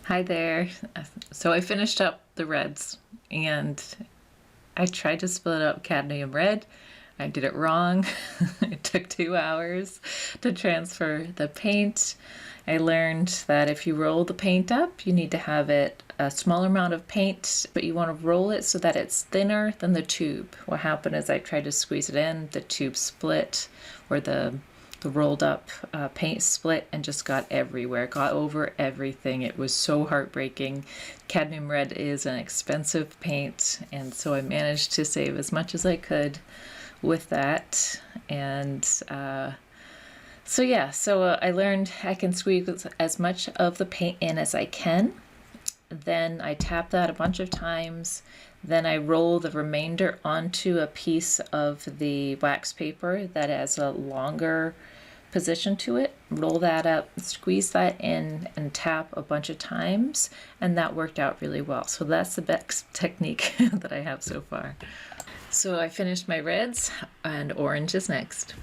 Hi there. So I finished up the reds and I tried to split up cadmium red. I did it wrong. It took 2 hours to transfer the paint. I learned that if you roll the paint up, you need to have it a smaller amount of paint, but you want to roll it so that it's thinner than the tube. What happened is I tried to squeeze it in, the tube split, or the rolled up paint split and just got everywhere, got over everything. It was so heartbreaking. Cadmium red is an expensive paint, and so I managed to save as much as I could with that. And so I learned I can squeeze as much of the paint in as I can. Then I tap that a bunch of times. Then I roll the remainder onto a piece of the wax paper that has a longer position to it. Roll that up, squeeze that in, and tap a bunch of times, and that worked out really well. So that's the best technique that I have so far. So I finished my reds, and orange is next.